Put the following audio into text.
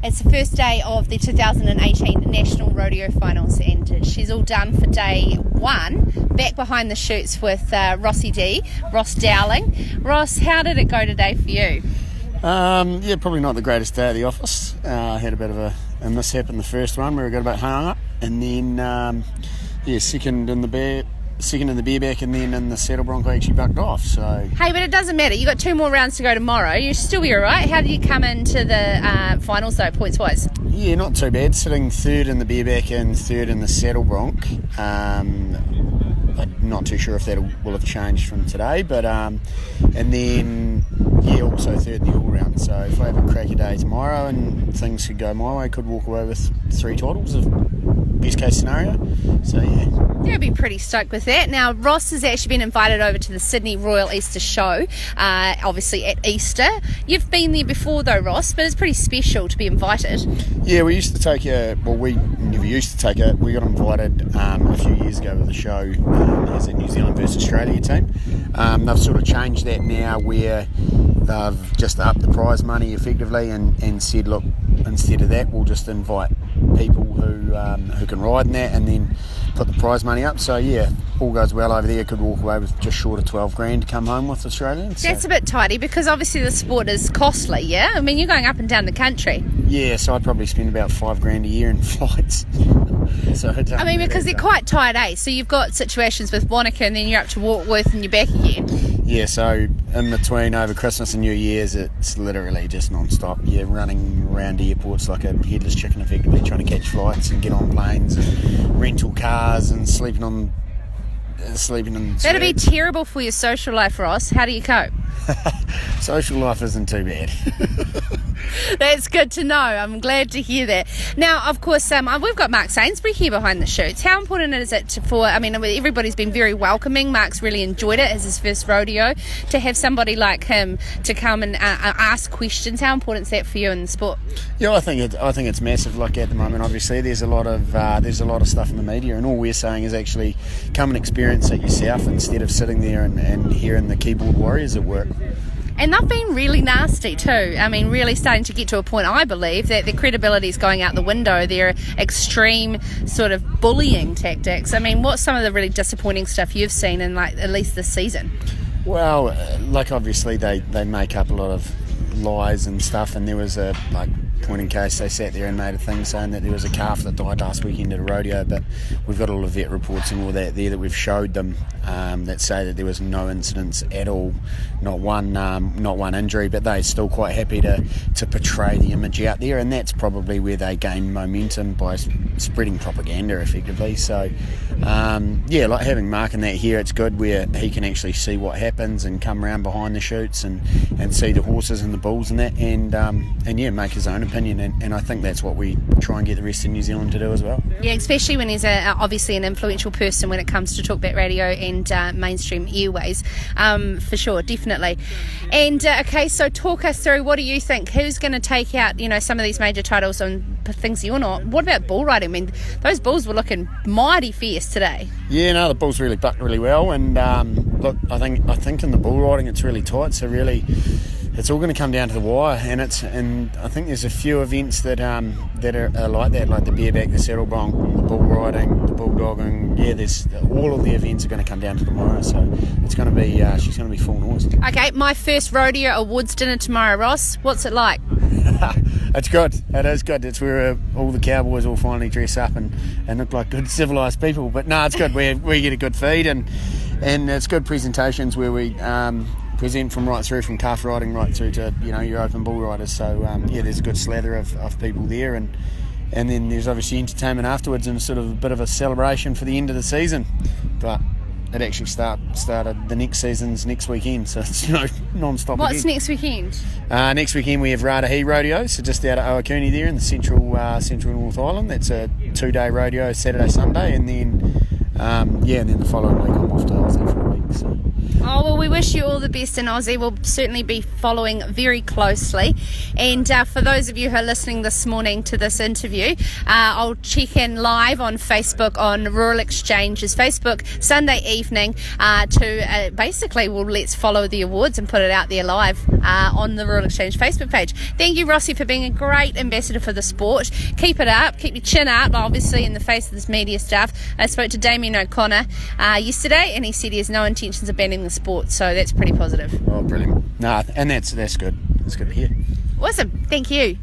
It's the first day of the 2018 National Rodeo Finals, and she's all done for day one. Back behind the chutes with Ross Dowling. Ross, how did it go today for you? Probably not the greatest day at the office. I had a bit of a mishap in the first one where we got a bit hung up, and then second in the bareback, and then in the saddle bronc I actually bucked off. So hey, but it doesn't matter. You got 2 more rounds to go tomorrow. You should still be all right. How did you come into the finals though, points wise? Yeah, not too bad. Sitting third in the bareback and third in the saddle bronc. I'm not too sure if that will have changed from today, but and then also third in the all round. So if I have a cracky day tomorrow and things could go my way, I could walk away with 3 titles of best case scenario. So yeah, I'd be pretty stoked with that. Now Ross has actually been invited over to the Sydney Royal Easter Show, obviously at Easter. You've been there before though, Ross, but it's pretty special to be invited. Yeah, we used to take we never used to take it. We got invited a few years ago with the show as a New Zealand versus Australia team. They've sort of changed that now where they've just upped the prize money effectively and said, look, instead of that, we'll just invite people who can ride in that and then put the prize money up. So yeah, all goes well over there, could walk away with just short of 12 grand to come home with Australians. That's a bit tidy because obviously the sport is costly, yeah? I mean, you're going up and down the country. Yeah, so I'd probably spend about 5 grand a year in flights. So I mean, because they're quite tight, eh? So you've got situations with Wanaka and then you're up to Warkworth and you're back again. Yeah, so in between over Christmas and New Year's, it's literally just non-stop. You're running around airports like a headless chicken, effectively trying to catch flights and get on planes and rental cars and sleeping in. That'd be terrible for your social life, Ross. How do you cope? Social life isn't too bad. That's good to know. I'm glad to hear that. Now, of course, we've got Mark Sainsbury here behind the chutes. How important is it everybody's been very welcoming. Mark's really enjoyed it as his first rodeo. To have somebody like him to come and ask questions, how important is that for you in the sport? Yeah, I think it's massive. Like at the moment, obviously, there's a lot of stuff in the media, and all we're saying is actually come and experience it yourself instead of sitting there and hearing the keyboard warriors at work. And they've been really nasty too. I mean, really starting to get to a point, I believe, that their credibility is going out the window. Their extreme sort of bullying tactics. I mean, what's some of the really disappointing stuff you've seen in, like, at least this season? Well, obviously they make up a lot of lies and stuff, and there was a point in case they sat there and made a thing saying that there was a calf that died last weekend at a rodeo, but we've got all the vet reports and all that there that we've showed them that say that there was no incidents at all, not one injury, but they're still quite happy to portray the image out there, and that's probably where they gain momentum by spreading propaganda effectively. So like having Mark in that here, it's good where he can actually see what happens and come around behind the chutes and see the horses and the bulls and that, and make his own opinion, and I think that's what we try and get the rest of New Zealand to do as well. Yeah, especially when he's obviously an influential person when it comes to talkback radio and mainstream airways, for sure, definitely. And okay, so talk us through, what do you think? Who's going to take out, some of these major titles and things you're not? What about bull riding? I mean, those bulls were looking mighty fierce today. Yeah, no, the bulls really bucked really well, and look, I think in the bull riding it's really tight, so really it's all going to come down to the wire, and I think there's a few events that are like that, like the bareback, the saddle bronc, the bull riding, the bulldogging. Yeah, there's all of the events are going to come down to the wire, so it's going to be she's going to be full noise. Okay, my first rodeo awards dinner tomorrow, Ross. What's it like? It's good. It is good. It's where all the cowboys all finally dress up and look like good civilised people. But no, it's good. We get a good feed and it's good presentations where we present from calf riding right through to your open bull riders. So there's a good slather of people there, and then there's obviously entertainment afterwards and sort of a bit of a celebration for the end of the season. But it actually started the next season's next weekend, so it's non-stop. What's next weekend? Next weekend we have Rodeo, so just out of Owakuni there in the central North Island. That's a 2-day rodeo, Saturday, Sunday, and then the following week I'm off to Aussie for a week. So. Oh, well, we wish you all the best in Aussie. We'll certainly be following very closely. And for those of you who are listening this morning to this interview, I'll check in live on Facebook on Rural Exchange's Facebook Sunday evening to basically, well, let's follow the awards and put it out there live on the Rural Exchange Facebook page. Thank you, Rossi, for being a great ambassador for the sport. Keep it up. Keep your chin up, obviously, in the face of this media stuff. I spoke to Damien O'Connor yesterday, and he said he has no intentions of banning the sport, so that's pretty positive. Oh, brilliant. No, and that's good. That's good to hear. Awesome. Thank you.